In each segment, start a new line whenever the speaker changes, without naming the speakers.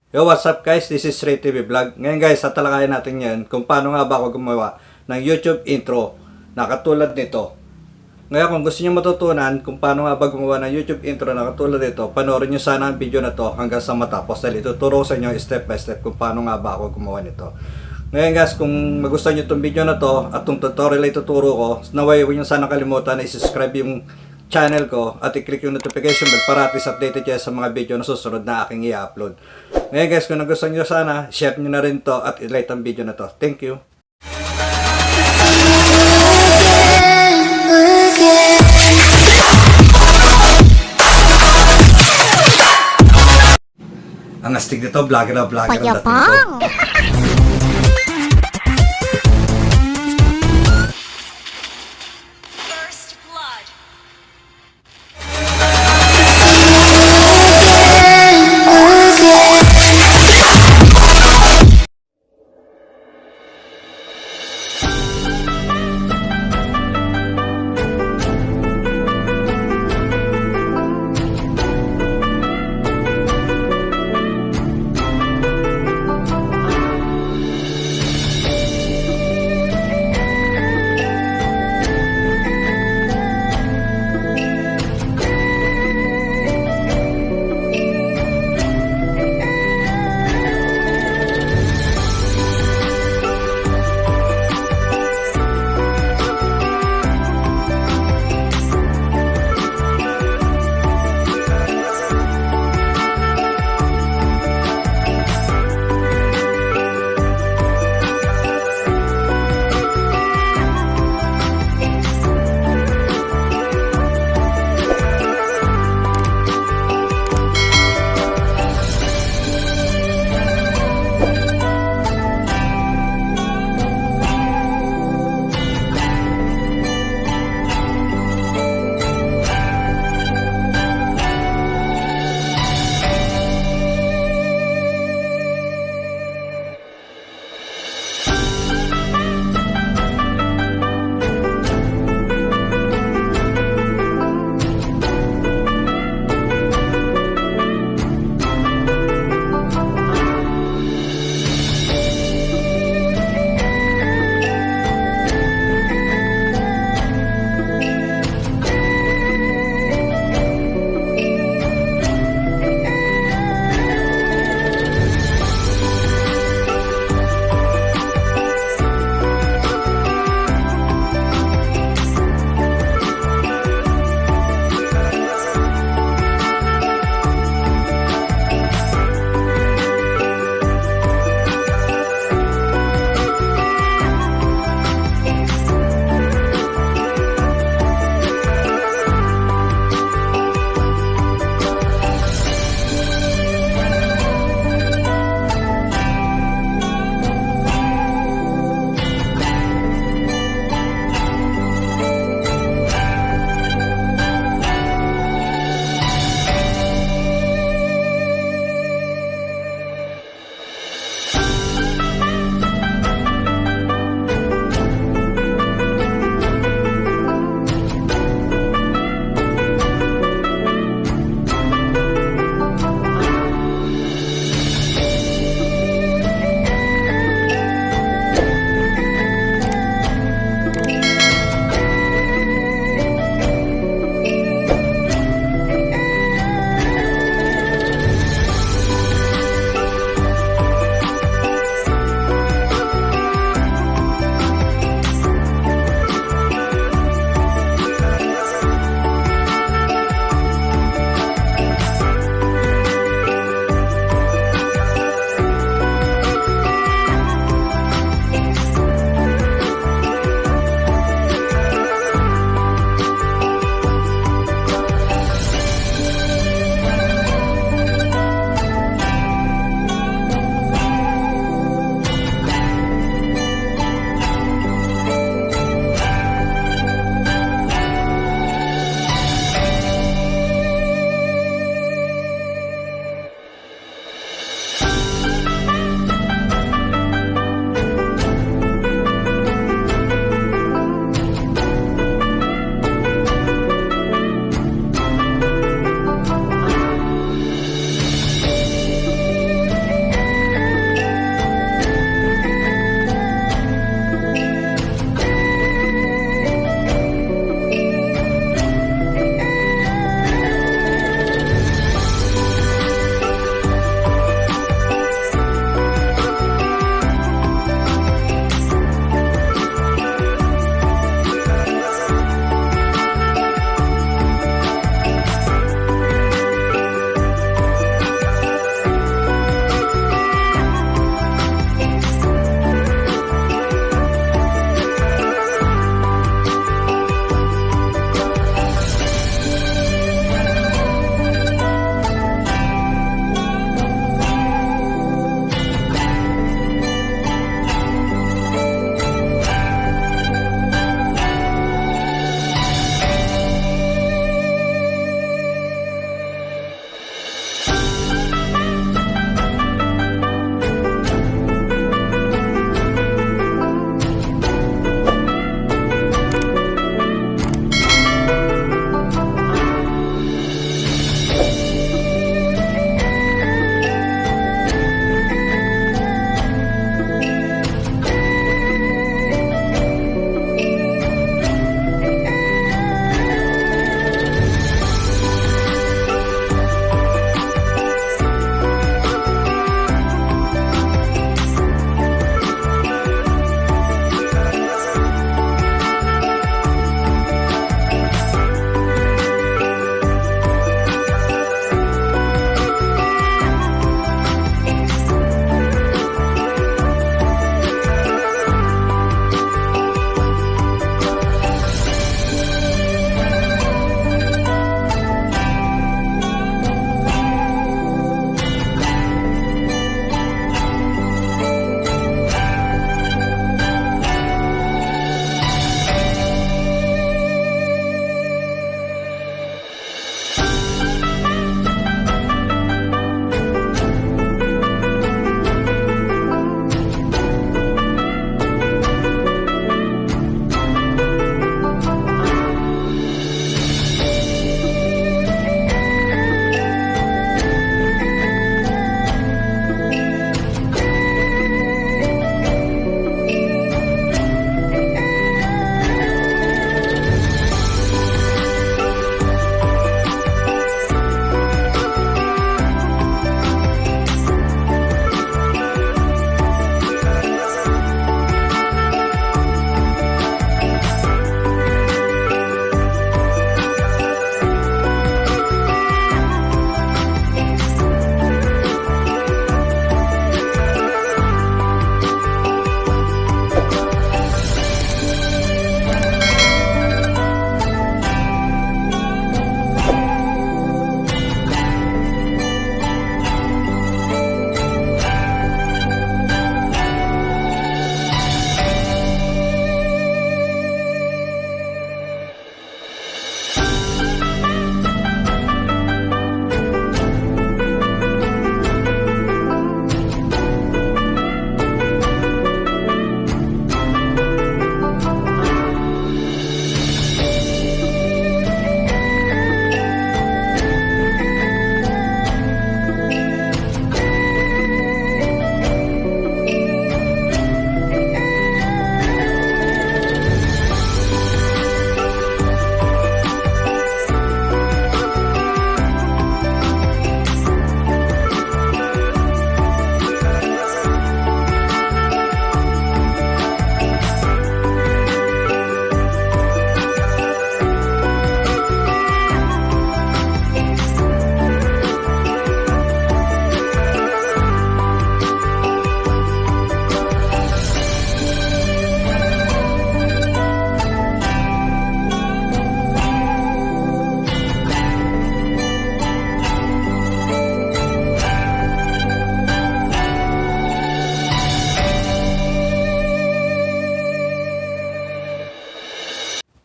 Yo, what's up guys? This is Rhey TV vlog. Ngayon guys, tatalakayin natin yan kung paano nga ba ako gumawa ng YouTube intro na katulad nito. Ngayon kung gusto niyo matutunan kung paano nga ba gumawa ng YouTube intro na katulad nito, panoorin niyo sana ang video na to hanggang sa matapos dahil ituturo sa inyo step by step kung paano nga ba ako gumawa nito. Ngayon guys, kung magustuhan niyo itong video na to at itong tutorial ay tuturo ko, naway huwag niyo sana kalimutan na i-subscribe yung channel ko at i-click yung notification bell para at least updated kayo sa mga video na susunod na aking i-upload. Ngayon guys, kung nagustuhan nyo sana, share nyo na rin to at i-like ang video na to. Thank you! Ang astig nito, vlogger na vlogger ang dating ko.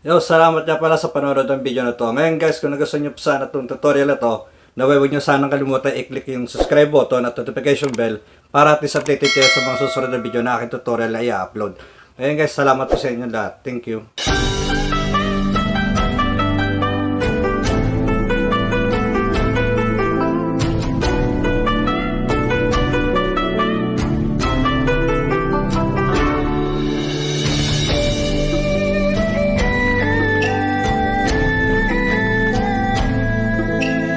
Yo, salamat nga pala sa panonood ng video na to. Ngayon guys, kung nagustuhan nyo po sana itong tutorial na to, huwag nyo sanang kalimutan i-click yung subscribe button at notification bell para at least updated kayo sa mga susunod na video na aking tutorial na i-upload. Ngayon guys, salamat po sa inyo lahat. Thank you.